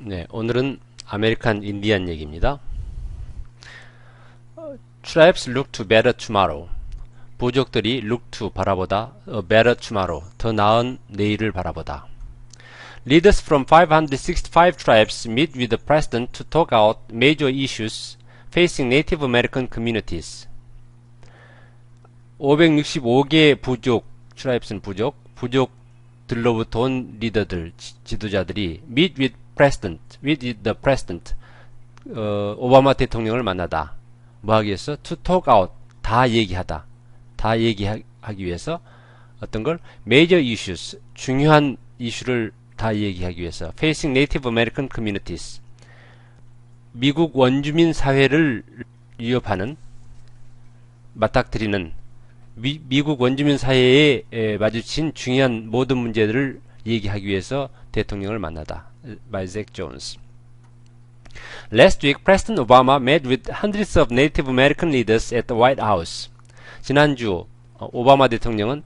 네, 오늘은 아메리칸 인디안 얘기입니다. Tribes look to better tomorrow. 부족들이 look to 바라보다, a better tomorrow, 더 나은 내일을 바라보다. Leaders from 565 tribes meet with the president to talk out major issues facing Native American communities. 565개 부족, tribes는 부족들로부터 온 리더들, 지도자들이 meet with the president, 오바마 대통령을 만나다. 뭐 하기 위해서? to talk out, 다 얘기하다. 다 얘기하기 위해서 어떤 걸? major issues, 중요한 이슈를 다 얘기하기 위해서 facing Native American communities, 미국 원주민 사회를 위협하는, 맞닥뜨리는 미국 원주민 사회에 마주친 중요한 모든 문제들을 얘기하기 위해서 대통령을 만나다. by Zach Jones. Last week, President Obama met with hundreds of Native American leaders at the White House. 지난주 오바마 대통령은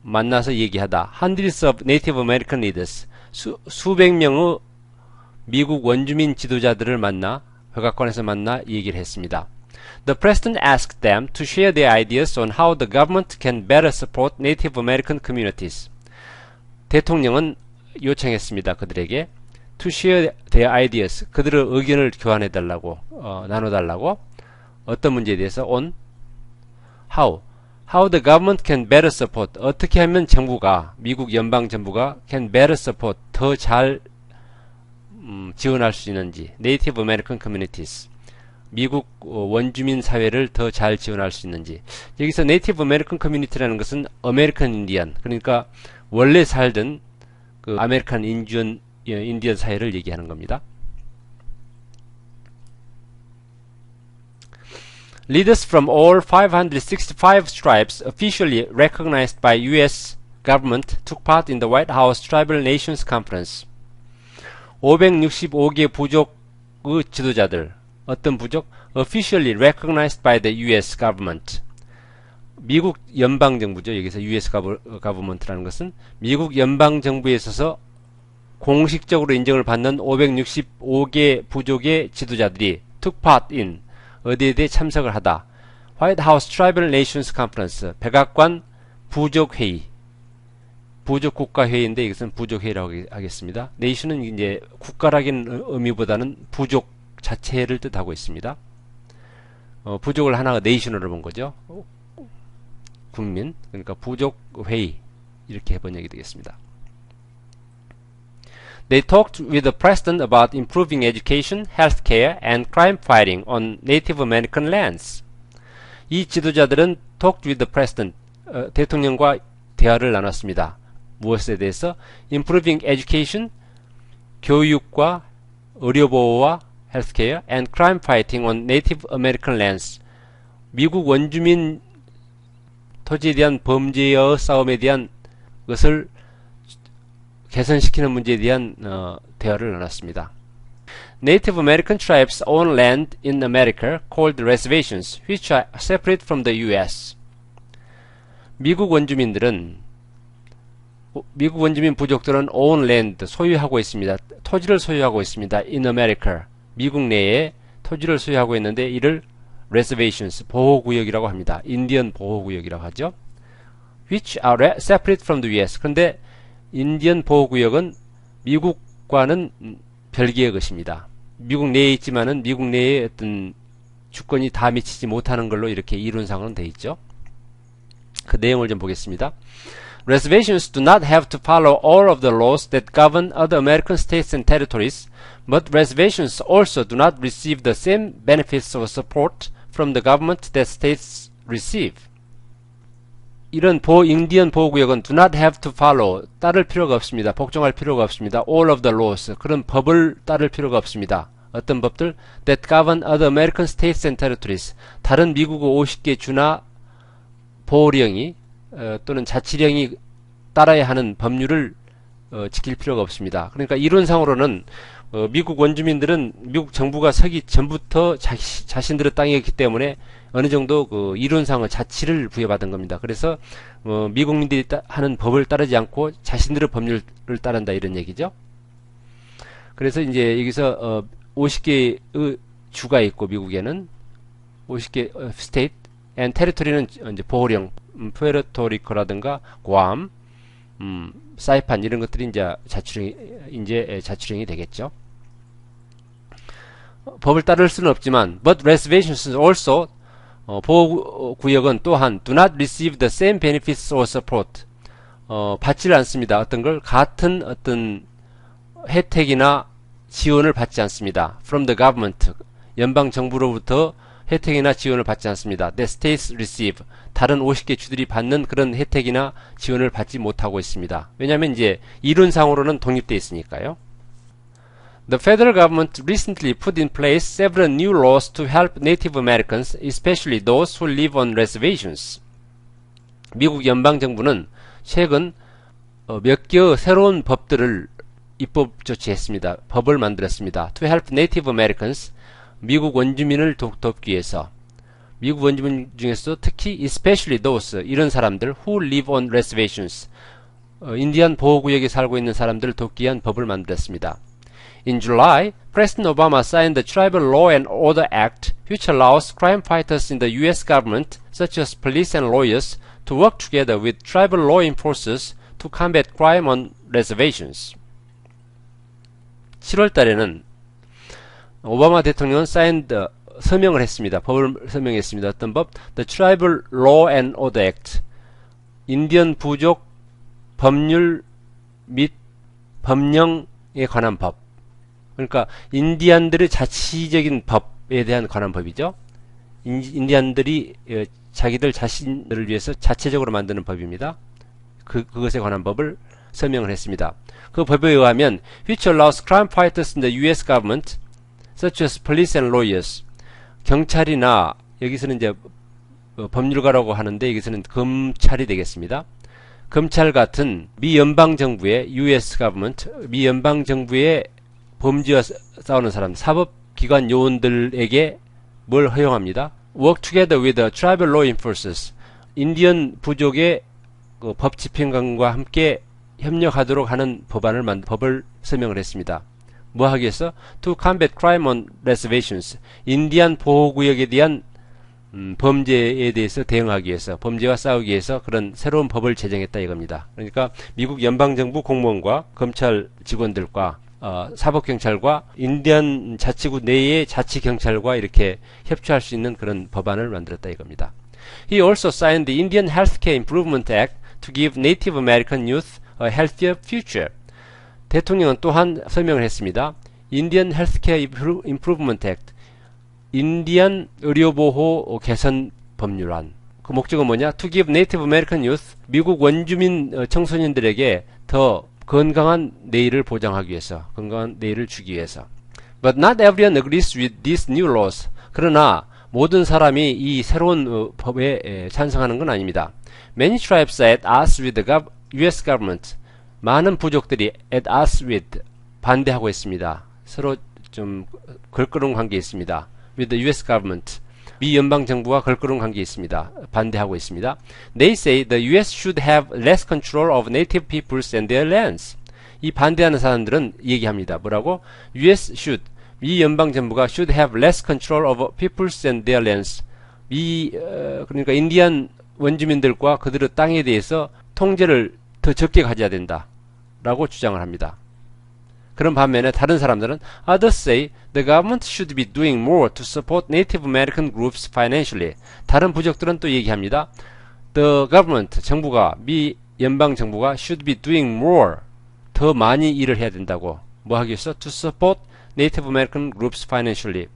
만나서 얘기하다. Hundreds of Native American leaders. 수백 명의 미국 원주민 지도자들을 만나, 백악관에서 만나 얘기를 했습니다. The president asked them to share their ideas on how the government can better support Native American communities. 대통령은 요청했습니다. 그들에게 to share their ideas, 그들의 의견을 교환해달라고, 나눠달라고. 어떤 문제에 대해서? on how the government can better support, 어떻게 하면 정부가, 미국 연방 정부가 can better support, 더 잘 지원할 수 있는지, Native American communities, 미국 원주민 사회를 더 잘 지원할 수 있는지. 여기서 Native American community라는 것은 American Indian, 그러니까 원래 살던 그 아메리칸 인디언 사회를 얘기하는 겁니다. Leaders from all 565 tribes officially recognized by U.S. government took part in the White House Tribal Nations Conference. 565개 부족의 지도자들, 어떤 부족? Officially recognized by the U.S. government. 미국 연방정부죠. 여기서 U.S. government라는 것은 미국 연방정부에 있어서 공식적으로 인정을 받는 565개 부족의 지도자들이 took part in, 어디에 대해 참석을 하다. White House Tribal Nations Conference, 백악관 부족회의, 부족국가회의인데 이것은 부족회의라고 하겠습니다. Nation은 이제 국가라는 의미보다는 부족 자체를 뜻하고 있습니다. 부족을 하나가 Nation으로 본 거죠. 국민, 그러니까 부족회의, 이렇게 번역이 되겠습니다. They talked with the president about improving education, healthcare, and crime fighting on Native American lands. 이 지도자들은 talked with the president, 대통령과 대화를 나눴습니다. 무엇에 대해서? Improving education, 교육과 의료보호와 healthcare, and crime fighting on Native American lands. 미국 원주민 토지에 대한 범죄의 싸움에 대한 것을 개선시키는 문제에 대한 대화를 나눴습니다. Native American tribes own land in America called reservations, which are separate from the U.S. 미국 원주민 부족들은 own land, 소유하고 있습니다. 토지를 소유하고 있습니다. in America, 미국 내에 토지를 소유하고 있는데 이를 reservations, 보호구역이라고 합니다. 인디언 보호구역이라고 하죠. which are separate from the U.S. 그런데 인디언 보호구역은 미국과는 별개의 것입니다. 미국 내에 있지만은 미국 내에 어떤 주권이 다 미치지 못하는 걸로 이렇게 이론상으로는 되어 있죠. 그 내용을 좀 보겠습니다. Reservations do not have to follow all of the laws that govern other American states and territories, but reservations also do not receive the same benefits or support from the government that states receive. 이런 인디언 보호구역은 do not have to follow, 따를 필요가 없습니다. 복종할 필요가 없습니다. all of the laws, 그런 법을 따를 필요가 없습니다. 어떤 법들? that govern other American states and territories, 다른 미국의 50개 주나 보호령이 또는 자치령이 따라야 하는 법률을 지킬 필요가 없습니다. 그러니까 이론상으로는 미국 원주민들은 미국 정부가 서기 전부터 자신들의 땅이었기 때문에 어느 정도 그 이론상의 자치를 부여받은 겁니다. 그래서 미국민들이 하는 법을 따르지 않고 자신들의 법률을 따른다 이런 얘기죠. 그래서 이제 여기서 50개의 주가 있고 미국에는 50개 스테이트 앤 테리토리는 이제 보호령 푸에르토리코라든가 괌, 사이판 이런 것들이 이제 자치령이 되겠죠. 법을 따를 수는 없지만 but reservations also 보호구역은 또한 do not receive the same benefits or support 받지를 않습니다. 어떤 걸 같은 어떤 혜택이나 지원을 받지 않습니다. from the government 연방 정부로부터 혜택이나 지원을 받지 않습니다. The states receive 다른 50개 주들이 받는 그런 혜택이나 지원을 받지 못하고 있습니다. 왜냐하면 이제 이론상으로는 독립되어 있으니까요. The federal government recently put in place several new laws to help Native Americans, especially those who live on reservations. 미국 연방 정부는 최근 몇 개의 새로운 법들을 입법 조치했습니다. 법을 만들었습니다. To help Native Americans, 미국 원주민을 돕기 위해서. 미국 원주민 중에서도 특히 especially those 이런 사람들 who live on reservations, 인디안 보호구역에 살고 있는 사람들을 돕기 위한 법을 만들었습니다. In July, President Obama signed the Tribal Law and Order Act, which allows crime fighters in the U.S. government, such as police and lawyers, to work together with tribal law enforcers to combat crime on reservations. 7월 달에는 오바마 대통령은 서명을 했습니다. 법을 서명했습니다. 어떤 법? The Tribal Law and Order Act. 인디언 부족 법률 및 법령에 관한 법. 그러니까 인디안들의 자치적인 법에 대한 관한 법이죠. 인디안들이 자기들 자신들을 위해서 자체적으로 만드는 법입니다. 그것에 관한 법을 서명을 했습니다. 그 법에 의하면 which allows crime fighters in the U.S. government such as police and lawyers 경찰이나 여기서는 이제 법률가라고 하는데 여기서는 검찰이 되겠습니다. 검찰 같은 미 연방 정부의 U.S. government 미 연방 정부의 범죄와 싸우는 사람, 사법기관 요원들에게 뭘 허용합니다? Work together with the tribal law enforcers. 인디언 부족의 법 집행관과 함께 협력하도록 하는 법을 서명을 했습니다. 뭐 하기 위해서? To combat crime on reservations. 인디안 보호구역에 대한 범죄에 대해서 대응하기 위해서, 범죄와 싸우기 위해서 그런 새로운 법을 제정했다 이겁니다. 그러니까 미국 연방정부 공무원과 검찰 직원들과 사법경찰과 인디안 자치구 내의 자치경찰과 이렇게 협조할 수 있는 그런 법안을 만들었다 이겁니다. He also signed the Indian Healthcare Improvement Act to give Native American youth a healthier future. 대통령은 또한 서명을 했습니다. Indian Healthcare Improvement Act, 인디안 의료보호 개선 법률안. 그 목적은 뭐냐? To give Native American youth, 미국 원주민 청소년들에게 더 건강한 내일을 보장하기 위해서, 건강한 내일을 주기 위해서. But not everyone agrees with these new laws. 그러나 모든 사람이 이 새로운 법에 찬성하는 건 아닙니다. Many tribes are at odds with the U.S. government. 많은 부족들이 at odds with 반대하고 있습니다. 서로 좀 걸끄러운 관계에 있습니다. With the U.S. government. 미 연방 정부와 걸끄러운 관계에 있습니다. 반대하고 있습니다. They say the U.S. should have less control of native peoples and their lands. 이 반대하는 사람들은 얘기합니다. 뭐라고? U.S. should, 미 연방 정부가 should have less control of peoples and their lands. 그러니까 인디안 원주민들과 그들의 땅에 대해서 통제를 더 적게 가져야 된다. 라고 주장을 합니다. 그런 반면에 다른 사람들은 Others say the government should be doing more to support Native American groups financially. 다른 부족들은 또 얘기합니다. The government, 정부가, 미 연방 정부가 should be doing more, 더 많이 일을 해야 된다고. 뭐 하기 위해서? To support Native American groups financially.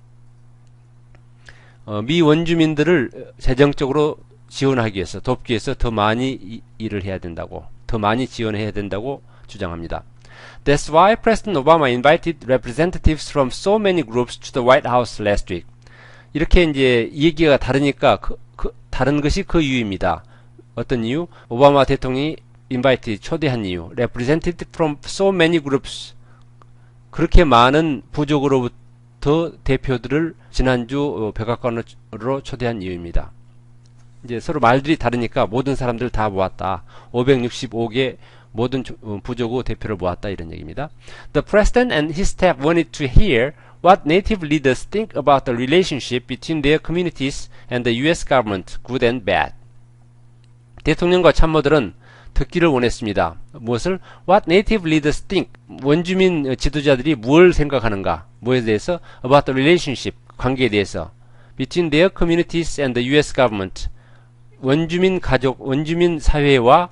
미 원주민들을 재정적으로 지원하기 위해서, 돕기 위해서 더 많이 일을 해야 된다고, 더 많이 지원해야 된다고 주장합니다. That's why President Obama invited representatives from so many groups to the White House last week. 이렇게 이제 얘기가 다르니까 다른 것이 그 이유입니다. 어떤 이유? 오바마 대통령이 초대한 이유. Represented from so many groups. 그렇게 많은 부족으로부터 대표들을 지난주 백악관으로 초대한 이유입니다. 이제 서로 말들이 다르니까 모든 사람들 다 모았다. 565개 모든 부족의 대표를 모았다 이런 얘기입니다. The president and his staff wanted to hear what native leaders think about the relationship between their communities and the U.S. government, good and bad. 대통령과 참모들은 듣기를 원했습니다. 무엇을? What native leaders think. 원주민 지도자들이 뭘 생각하는가? 뭐에 대해서? About the relationship. 관계에 대해서. Between their communities and the U.S. government. 원주민 가족, 원주민 사회와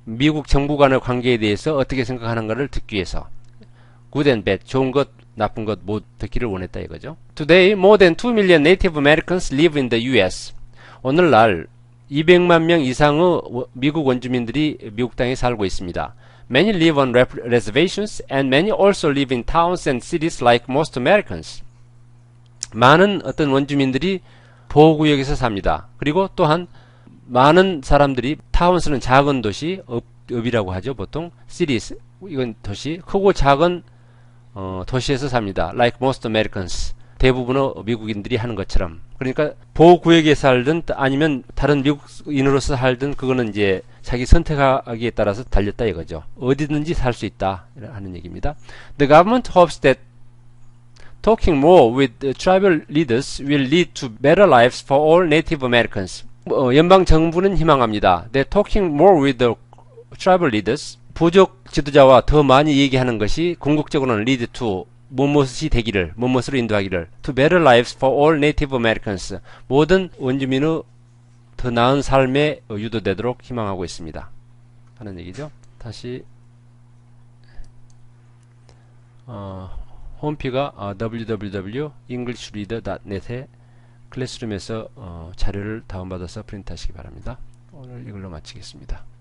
미국 정부 간의 관계에 대해서 어떻게 생각하는가를 듣기 위해서. Good and bad. 좋은 것, 나쁜 것 못 듣기를 원했다 이거죠. Today, more than 2 million Native Americans live in the U.S. 오늘날 200만 명 이상의 미국 원주민들이 미국 땅에 살고 있습니다. Many live on reservations and many also live in towns and cities like most Americans. 많은 어떤 원주민들이 보호구역에서 삽니다. 그리고 또한 많은 사람들이 타운스는 작은 도시, 읍이라고 하죠. 보통 cities, 이건 도시, 크고 작은 도시에서 삽니다. Like most Americans. 대부분의 미국인들이 하는 것처럼. 그러니까 보호구역에 살든 아니면 다른 미국인으로서 살든 그거는 이제 자기 선택하기에 따라서 달렸다 이거죠. 어디든지 살 수 있다 하는 얘기입니다. The government hopes that talking more with the tribal leaders will lead to better lives for all Native Americans. 연방 정부는 희망합니다. That talking more with the tribal leaders, 부족 지도자와 더 많이 얘기하는 것이 궁극적으로는 lead to 무엇이 되기를, 무엇으로 인도하기를 to better lives for all Native Americans, 모든 원주민의 더 나은 삶에 유도되도록 희망하고 있습니다 하는 얘기죠. 다시 홈피가 www.englishreader.net에 클래스룸에서 자료를 다운받아서 프린트하시기 바랍니다. 오늘 이걸로 마치겠습니다.